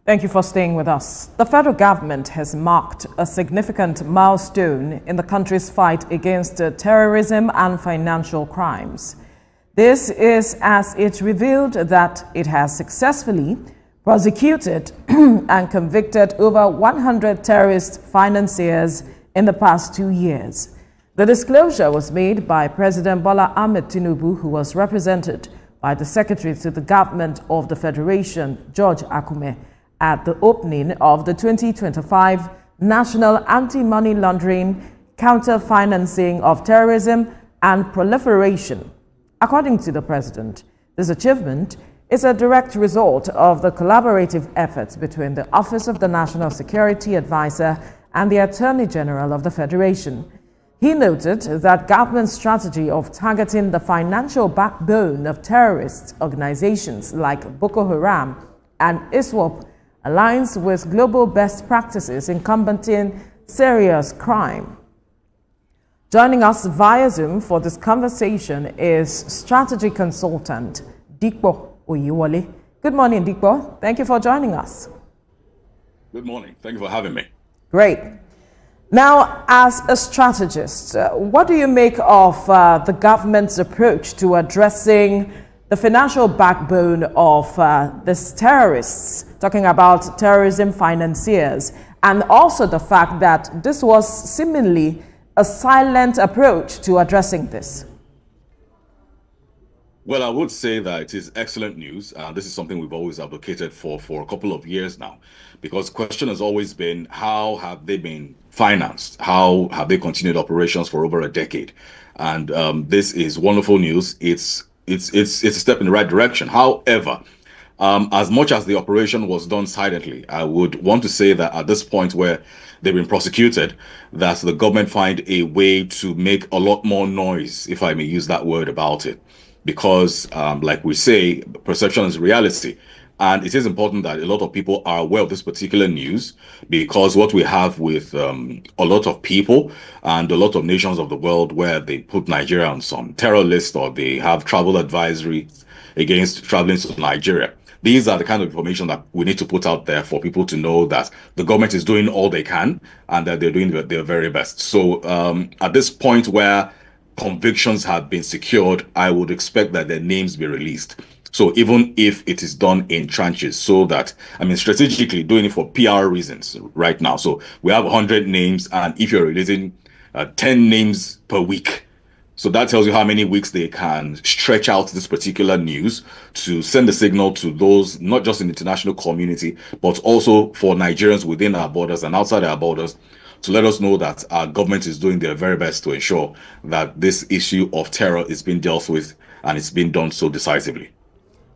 Thank you for staying with us. The federal government has marked a significant milestone in the country's fight against terrorism and financial crimes. This is as it revealed that it has successfully prosecuted and convicted over 100 terrorist financiers in the past 2 years. The disclosure was made by President Bola Ahmed Tinubu, who was represented by the Secretary to the Government of the Federation, George Akume, at the opening of the 2025 National Anti-Money Laundering, Counter-Financing of Terrorism and Proliferation. According to the President, this achievement is a direct result of the collaborative efforts between the Office of the National Security Advisor and the Attorney General of the Federation. He noted that government strategy of targeting the financial backbone of terrorist organizations like Boko Haram and ISWAP aligns with global best practices in combating serious crime. Joining us via Zoom for this conversation is strategy consultant Dipo Oyewole. Good morning, Dipo. Thank you for joining us. Good morning. Thank you for having me. Great. Now, as a strategist, what do you make of the government's approach to addressing the financial backbone of these terrorists, talking about terrorism financiers, and also the fact that this was seemingly a silent approach to addressing this? Well, I would say that it is excellent news. This is something we've always advocated for a couple of years now, because the question has always been, how have they been financed? How have they continued operations for over a decade? And this is wonderful news. It's a step in the right direction. However, as much as the operation was done silently, I would want to say that at this point where they've been prosecuted, that the government find a way to make a lot more noise, if I may use that word, about it. Because, like we say, perception is reality. And it is important that a lot of people are aware of this particular news, because what we have with a lot of people and a lot of nations of the world where they put Nigeria on some terror list, or they have travel advisory against traveling to Nigeria. These are the kind of information that we need to put out there for people to know that the government is doing all they can and that they're doing their very best. So at this point where convictions have been secured, I would expect that their names be released. So even if it is done in tranches, so that, I mean, strategically doing it for PR reasons right now. So we have 100 names, and if you're releasing 10 names per week, so that tells you how many weeks they can stretch out this particular news to send a signal to those, not just in the international community, but also for Nigerians within our borders and outside our borders, to let us know that our government is doing their very best to ensure that this issue of terror is being dealt with, and it's being done so decisively.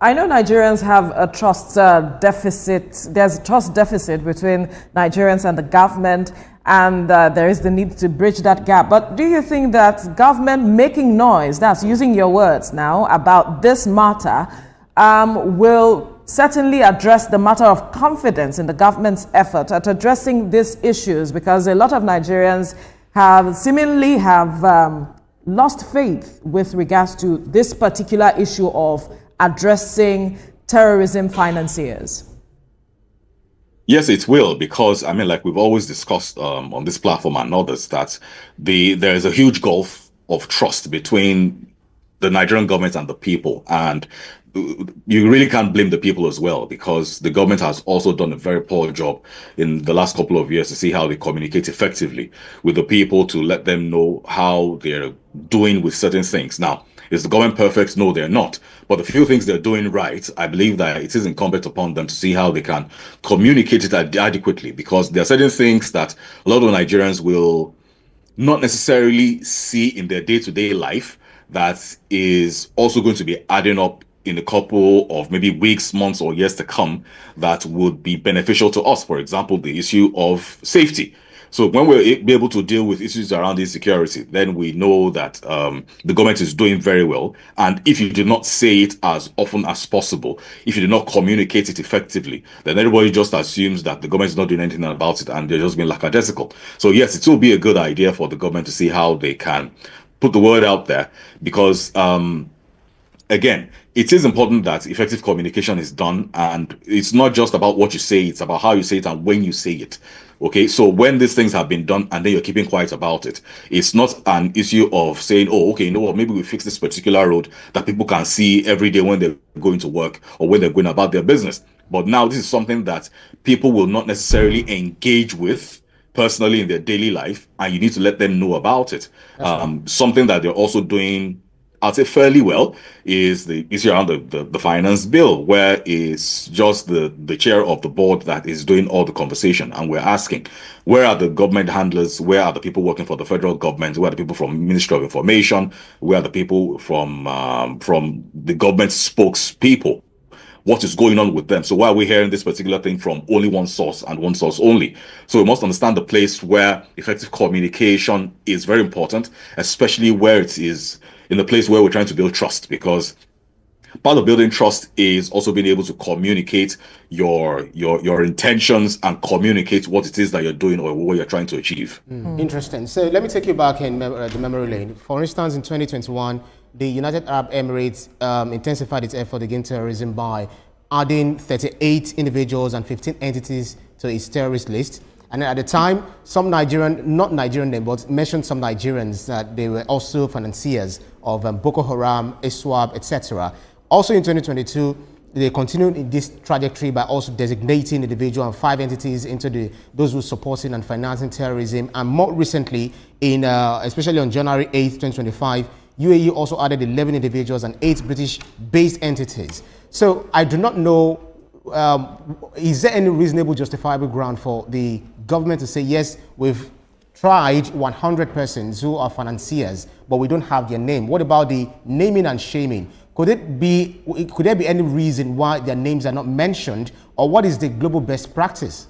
I know Nigerians have a trust deficit. There's a trust deficit between Nigerians and the government, and there is the need to bridge that gap. But do you think that government making noise, that's using your words now, about this matter, will certainly address the matter of confidence in the government's effort at addressing these issues? Because a lot of Nigerians have seemingly lost faith with regards to this particular issue of addressing terrorism financiers. Yes, it will, because, I mean, like we've always discussed on this platform and others, that there is a huge gulf of trust between the Nigerian government and the people. And you really can't blame the people as well, because the government has also done a very poor job in the last couple of years to see how they communicate effectively with the people, to let them know how they're doing with certain things. Now, is the government perfect? No, they're not. But the few things they're doing right, I believe that it is incumbent upon them to see how they can communicate it adequately, because there are certain things that a lot of Nigerians will not necessarily see in their day-to-day life that is also going to be adding up in a couple of maybe weeks, months, or years to come, that would be beneficial to us. For example, the issue of safety. So when we're able to deal with issues around insecurity, then we know that the government is doing very well. And if you do not say it as often as possible, if you do not communicate it effectively, then everybody just assumes that the government is not doing anything about it and they're just being lackadaisical. So yes, it will be a good idea for the government to see how they can put the word out there, because again, it is important that effective communication is done, and it's not just about what you say, it's about how you say it and when you say it. Okay, so when these things have been done and then you're keeping quiet about it, it's not an issue of saying, oh, okay, you know what, maybe we fix this particular road that people can see every day when they're going to work or when they're going about their business. But now this is something that people will not necessarily engage with personally in their daily life, and you need to let them know about it. Something that they're also doing, I'd say fairly well, is the issue around the finance bill, where it's just the chair of the board that is doing all the conversation. And we're asking, where are the government handlers? Where are the people working for the federal government? Where are the people from Ministry of Information? Where are the people from the government spokespeople? What is going on with them? So why are we hearing this particular thing from only one source and one source only? So we must understand the place where effective communication is very important, especially where it is in the place where we're trying to build trust, because part of building trust is also being able to communicate your intentions and communicate what it is that you're doing or what you're trying to achieve. Interesting. So let me take you back in the memory lane. For instance, in 2021, the United Arab Emirates intensified its effort against terrorism by adding 38 individuals and 15 entities to its terrorist list. And at the time, some Nigerian, not Nigerian name, but mentioned some Nigerians that they were also financiers of Boko Haram, ISWAP, etc. Also in 2022, they continued in this trajectory by also designating individual and 5 entities into those who supporting and financing terrorism. And more recently, in especially on January 8th, 2025, UAE also added 11 individuals and 8 British-based entities. So I do not know, is there any reasonable justifiable ground for the government to say, yes, we've tried 100 persons who are financiers, but we don't have their name? What about the naming and shaming? Could there be any reason why their names are not mentioned, or what is the global best practice?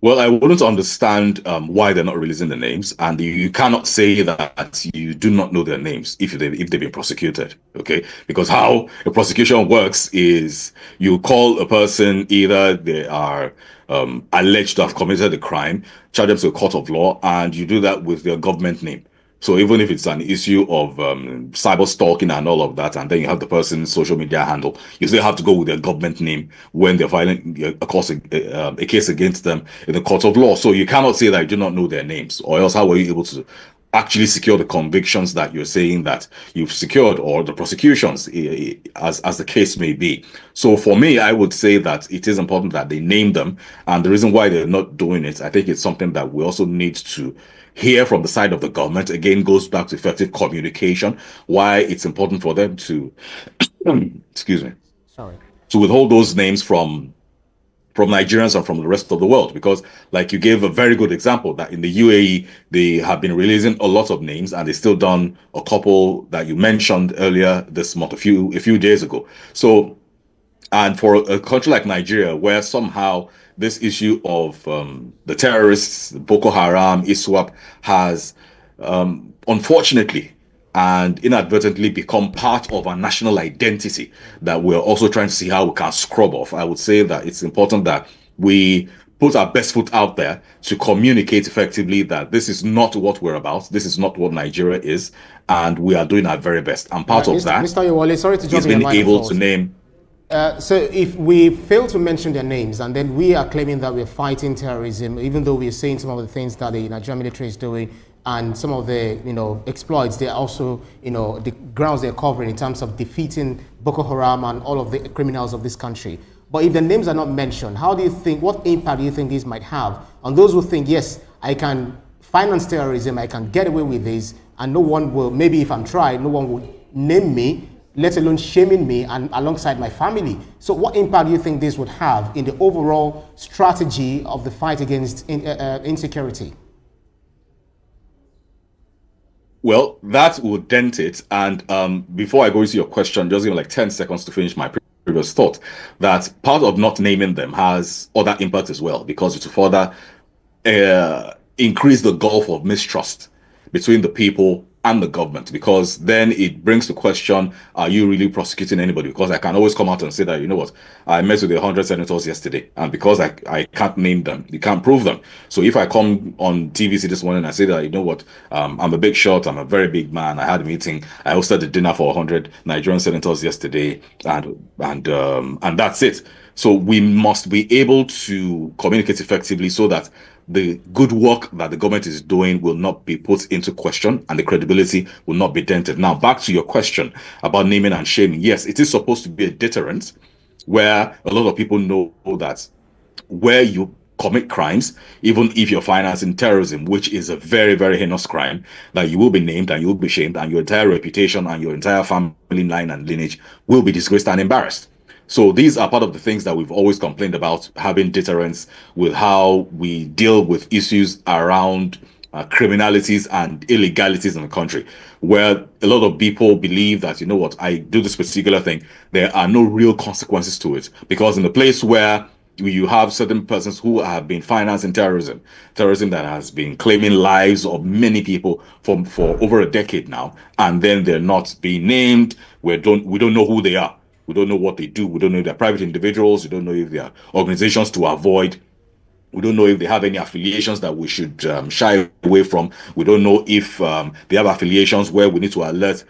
Well, I wouldn't understand why they're not releasing the names, and you cannot say that you do not know their names if they've been prosecuted, okay? Because how a prosecution works is you call a person, either they are alleged to have committed a crime, charge them to a court of law, and you do that with their government name. So even if it's an issue of cyber stalking and all of that, and then you have the person's social media handle, you still have to go with their government name when they're filing a case against them in the court of law. So you cannot say that you do not know their names, or else how were you able to actually secure the convictions that you're saying that you've secured, or the prosecutions, as the case may be. So for me, I would say that it is important that they name them. And the reason why they're not doing it, I think it's something that we also need to hear from the side of the government. Again, goes back to effective communication, why it's important for them to, excuse me, to withhold those names from Nigerians and from the rest of the world. Because like you gave a very good example that in the UAE, they have been releasing a lot of names, and they still done a couple that you mentioned earlier this month, a few days ago. So, and for a country like Nigeria, where somehow this issue of the terrorists, Boko Haram, ISWAP, has unfortunately and inadvertently become part of our national identity that we're also trying to see how we can scrub off. I would say that it's important that we put our best foot out there to communicate effectively that this is not what we're about, this is not what Nigeria is, and we are doing our very best. And part of that Mr. Oyewole, sorry to jump is being able to name. So if we fail to mention their names, and then we are claiming that we're fighting terrorism, even though we're saying some of the things that the Nigerian military is doing, and some of the exploits, they're also the grounds they're covering in terms of defeating Boko Haram and all of the criminals of this country. But if the names are not mentioned, how do you think, what impact do you think this might have on those who think, yes, I can finance terrorism, I can get away with this, and no one will, maybe if I'm tried, no one will name me, let alone shaming me and alongside my family? So what impact do you think this would have in the overall strategy of the fight against insecurity? Well, that would dent it. And before I go into your question, just give me like 10 seconds to finish my previous thought, that part of not naming them has other impacts as well, because it will further increase the gulf of mistrust between the people and the government, because then it brings the question, are you really prosecuting anybody? Because I can always come out and say that, you know what, I met with 100 senators yesterday, and because I can't name them, you can't prove them. So if I come on TVC this morning and I say that, you know what, I'm a big shot, I'm a very big man, I had a meeting, I hosted a dinner for 100 Nigerian senators yesterday, and that's it. So we must be able to communicate effectively so that the good work that the government is doing will not be put into question and the credibility will not be dented. Now, back to your question about naming and shaming. Yes, it is supposed to be a deterrent where a lot of people know that where you commit crimes, even if you're financing terrorism, which is a very, very heinous crime, that you will be named and you will be shamed, and your entire reputation and your entire family line and lineage will be disgraced and embarrassed. So these are part of the things that we've always complained about, having deterrence with how we deal with issues around criminalities and illegalities in the country, where a lot of people believe that, you know what, I do this particular thing, there are no real consequences to it. Because in the place where you have certain persons who have been financing terrorism that has been claiming lives of many people for over a decade now, and then they're not being named, we don't know who they are. We don't know what they do. We don't know if they're private individuals. We don't know if they are organizations to avoid. We don't know if they have any affiliations that we should shy away from. We don't know if they have affiliations where we need to alert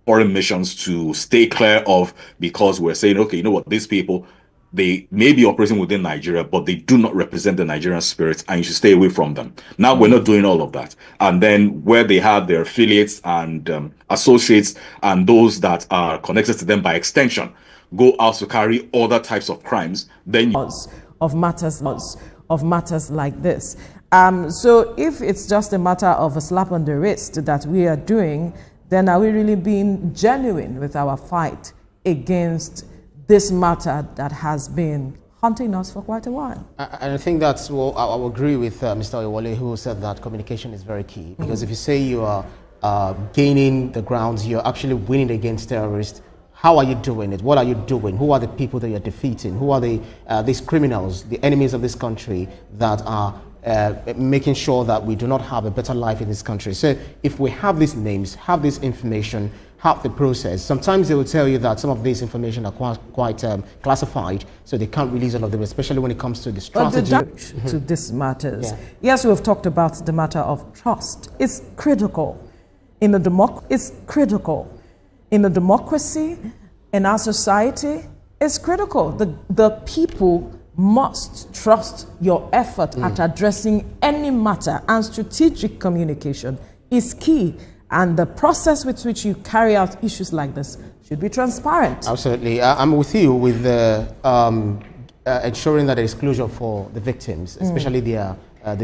foreign missions to stay clear of, because we're saying, okay, you know what, these people, they may be operating within Nigeria, but they do not represent the Nigerian spirit, and you should stay away from them. Now, we're not doing all of that. And then where they have their affiliates and associates and those that are connected to them by extension go out to carry other types of crimes, then of matters like this. So if it's just a matter of a slap on the wrist that we are doing, then are we really being genuine with our fight against this matter that has been haunting us for quite a while? And I think that's what I will agree with Mr. Oyewole, who said that communication is very key. Because if you say you are gaining the grounds, you're actually winning against terrorists, how are you doing it? What are you doing? Who are the people that you're defeating? Who are these criminals, the enemies of this country that are making sure that we do not have a better life in this country? So if we have these names, have this information, have the process, sometimes they will tell you that some of this information are quite classified, so they can't release all of them, especially when it comes to the strategy. To this matters. Yeah. Yes, we've talked about the matter of trust. It's critical in the democracy, in our society. It's critical. The people must trust your effort at addressing any matter, and strategic communication is key. And the process with which you carry out issues like this should be transparent. Absolutely. I'm with you with ensuring that there is closure for the victims, especially the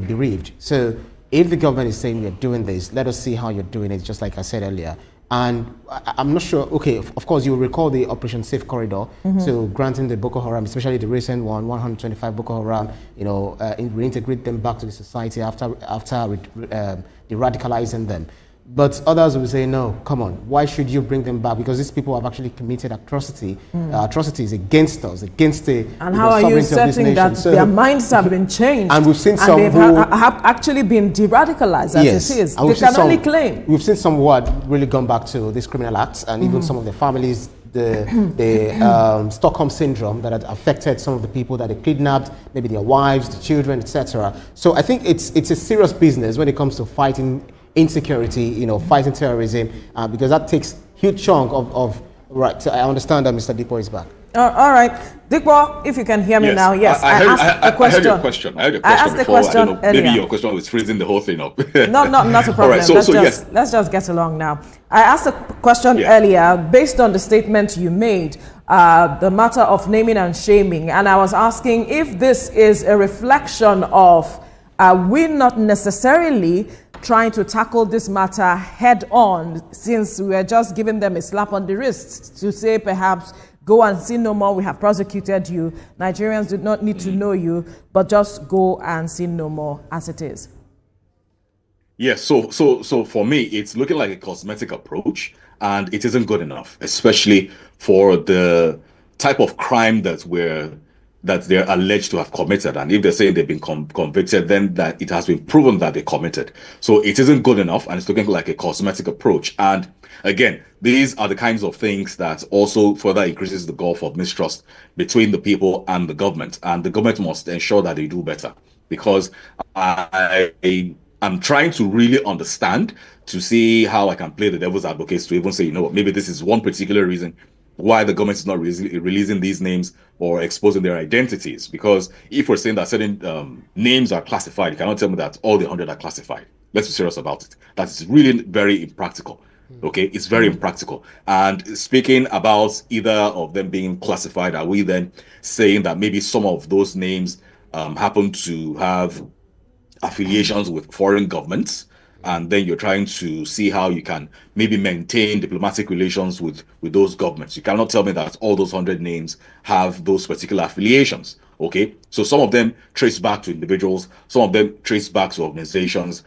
bereaved. So if the government is saying we're doing this, let us see how you're doing it, just like I said earlier. And I'm not sure, okay, of course, you will recall the Operation Safe Corridor, so granting the Boko Haram, especially the recent one, 125 Boko Haram, you know, reintegrate them back to the society after de-radicalizing them. But others will say, no, come on, why should you bring them back? Because these people have actually committed atrocities against us, against the And how are you certain that their minds have been changed? And we've seen some who have actually been de-radicalized, as it is. They can only claim. We've seen some who had really gone back to these criminal acts, and even some of their families, the Stockholm syndrome that had affected some of the people that they kidnapped, maybe their wives, the children, etc. So I think it's a serious business when it comes to fighting insecurity, you know, fighting terrorism, because that takes huge chunk of right. So I understand that Mr. Dipo is back. All right, Dipo, if you can hear me now, yes. I heard your question. I asked the question before. Maybe your question was freezing the whole thing up. No, not a problem. All right, let's just get along now. I asked a question earlier based on the statement you made, the matter of naming and shaming, and I was asking if this is a reflection of we not necessarily trying to tackle this matter head on, since we are just giving them a slap on the wrist to say perhaps go and sin no more, we have prosecuted you, Nigerians do not need to know you, but just go and sin no more as it is. Yes, so for me, it's looking like a cosmetic approach, and it isn't good enough, especially for the type of crime that we're that they're alleged to have committed. And if they're saying they've been convicted, then that it has been proven that they committed. So it isn't good enough, and it's looking like a cosmetic approach. And again, these are the kinds of things that also further increases the gulf of mistrust between the people and the government. And the government must ensure that they do better, because I'm trying to really understand to see how I can play the devil's advocate to even say, you know what, maybe this is one particular reason why the government is not releasing these names or exposing their identities. Because if we're saying that certain names are classified, you cannot tell me that all the 100 are classified. Let's be serious about it. That is really very impractical. Okay, it's very impractical. And speaking about either of them being classified, are we then saying that maybe some of those names happen to have affiliations with foreign governments, and then you're trying to see how you can maybe maintain diplomatic relations with those governments? You cannot tell me that all those 100 names have those particular affiliations. Okay, so some of them trace back to individuals, some of them trace back to organizations,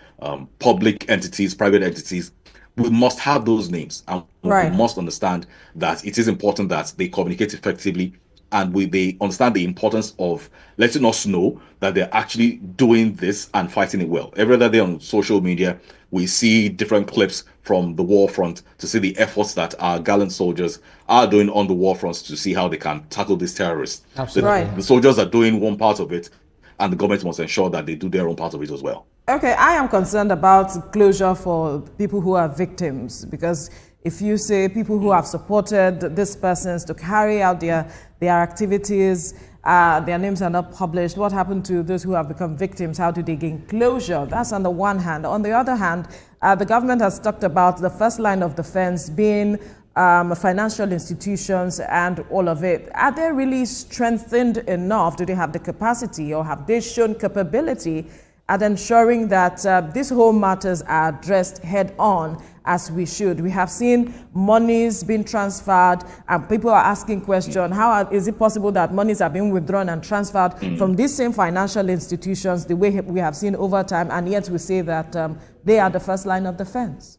public entities, private entities. We must have those names, and we must understand that it is important that they communicate effectively, and they understand the importance of letting us know that they're actually doing this and fighting it well. Every other day on social media, we see different clips from the war front to see the efforts that our gallant soldiers are doing on the war fronts to see how they can tackle these terrorists. Absolutely. The soldiers are doing one part of it, and the government must ensure that they do their own part of it as well. Okay, I am concerned about closure for people who are victims, because if you say people who have supported these persons to carry out their activities, their names are not published, what happened to those who have become victims? How do they gain closure? That's on the one hand. On the other hand, the government has talked about the first line of defense being financial institutions and all of it. Are they really strengthened enough? Do they have the capacity, or have they shown capability at ensuring that these whole matters are addressed head on as we should? We have seen monies being transferred, and people are asking questions, how is it possible that monies are being withdrawn and transferred from these same financial institutions the way we have seen over time, and yet we say that they are the first line of defense?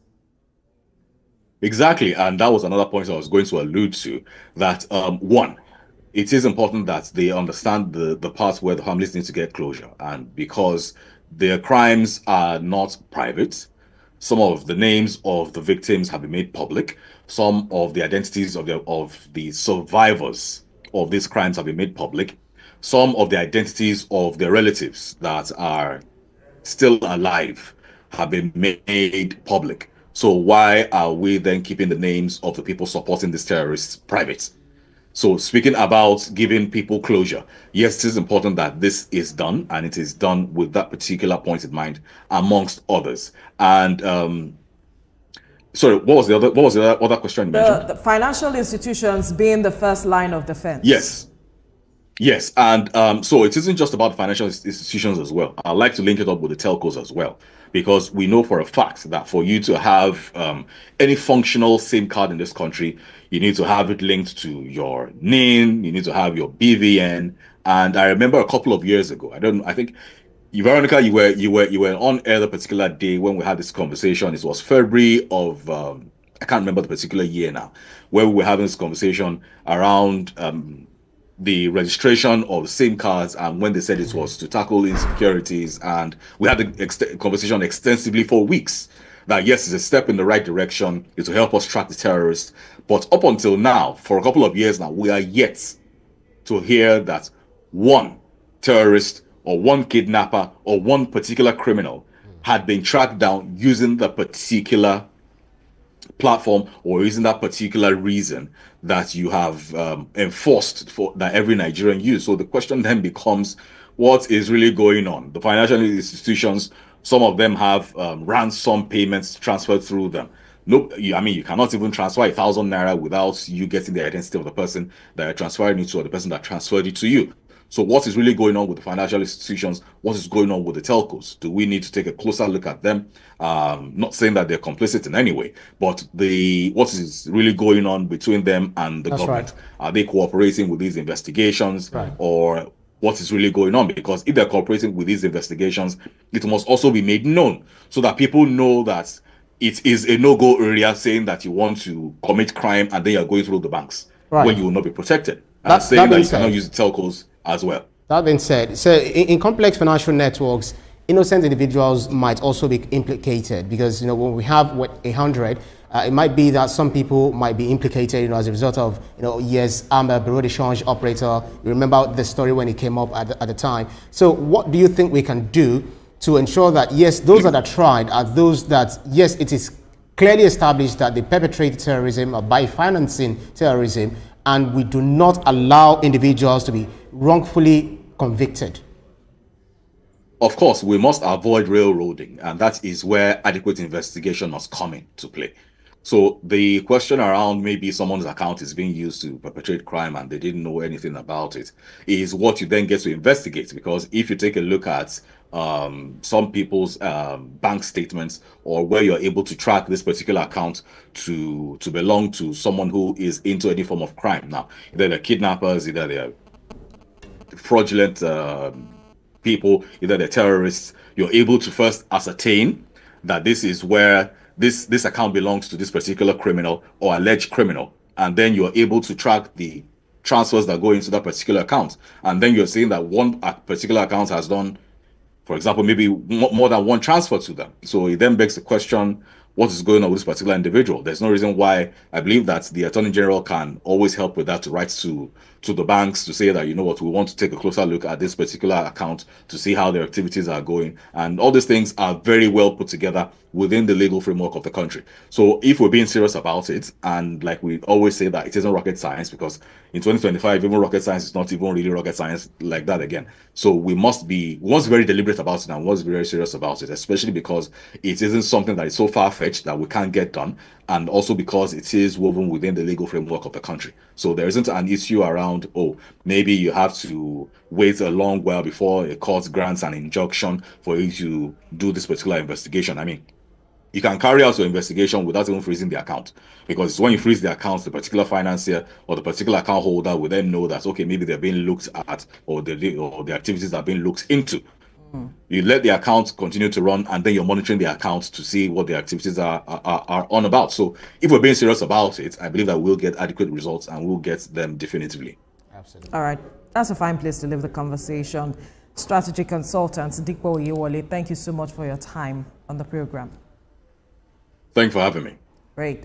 Exactly, and that was another point I was going to allude to, that one, it is important that they understand the parts where the families need to get closure, and because their crimes are not private, some of the names of the victims have been made public, some of the identities of the survivors of these crimes have been made public, some of the identities of their relatives that are still alive have been made public. So why are we then keeping the names of the people supporting these terrorists private? So speaking about giving people closure, yes, it is important that this is done, and it is done with that particular point in mind, amongst others. And sorry, what was the other question you mentioned? The financial institutions being the first line of defense. Yes, and so it isn't just about financial institutions as well. I like to link it up with the telcos as well, because we know for a fact that for you to have any functional SIM card in this country, you need to have it linked to your NIN, you need to have your BVN. And I remember a couple of years ago, I think, Veronica, you were on air the particular day when we had this conversation. It was February of I can't remember the particular year now, where we were having this conversation around the registration of the SIM cards, and when they said it was to tackle insecurities, and we had the conversation extensively for weeks, that yes, it's a step in the right direction, it will help us track the terrorists. But up until now, for a couple of years now, we are yet to hear that one terrorist or one kidnapper or one particular criminal had been tracked down using the particular platform or using that particular reason that you have enforced for that every Nigerian use. So the question then becomes, what is really going on? The financial institutions, some of them have ransom payments transferred through them. Nope, I mean, you cannot even transfer 1,000 naira without you getting the identity of the person that you're transferring it to, or the person that transferred it to you. So what is really going on with the financial institutions? What is going on with the telcos? Do we need to take a closer look at them? Not saying that they're complicit in any way, but what is really going on between them and the government? Right. Are they cooperating with these investigations? Right. Or what is really going on? Because if they're cooperating with these investigations, it must also be made known so that people know that it is a no-go area, saying that you want to commit crime and then you're going through the banks, right, when you will not be protected. And saying that you cannot use the telcos as well. That being said, so in complex financial networks, innocent individuals might also be implicated because, when we have 100, it might be that some people might be implicated, as a result of, yes, I'm a bureau de change operator. You remember the story when it came up at the time. So what do you think we can do to ensure that, yes, those that are tried are those that, yes, it is clearly established that they perpetrate terrorism or by financing terrorism, and we do not allow individuals to be wrongfully convicted? Of course, we must avoid railroading, and that is where adequate investigation must come into play. So the question around maybe someone's account is being used to perpetrate crime and they didn't know anything about it is what you then get to investigate. Because if you take a look at some people's bank statements, or where you're able to track this particular account to belong to someone who is into any form of crime. Now, either they're kidnappers, either they're fraudulent people, either they're terrorists, you're able to first ascertain that this is where this account belongs to this particular criminal or alleged criminal, and then you're able to track the transfers that go into that particular account. And then you're saying that one particular account has done, for example, maybe more than one transfer to them. So it then begs the question, what is going on with this particular individual? There's no reason why. I believe that the Attorney General can always help with that, to write to the banks to say that, we want to take a closer look at this particular account to see how their activities are going. And all these things are very well put together within the legal framework of the country. So if we're being serious about it, and like we always say that it isn't rocket science, because in 2025, even rocket science is not even really rocket science like that again. So we must be very deliberate about it and must be very serious about it, especially because it isn't something that is so far-fetched that we can't get done, and also because it is woven within the legal framework of the country. So there isn't an issue around, maybe you have to wait a long while before a court grants an injunction for you to do this particular investigation. I mean, you can carry out your investigation without even freezing the account, because it's when you freeze the account, the particular financier or the particular account holder will then know that, okay, maybe they're being looked at, or the activities are being looked into. You let the account continue to run, and then you're monitoring the account to see what the activities are on about. So if we're being serious about it, I believe that we'll get adequate results, and we'll get them definitively. Absolutely. All right. That's a fine place to leave the conversation. Strategy consultant Dipo Oyewole, thank you so much for your time on the program. Thanks for having me. Great.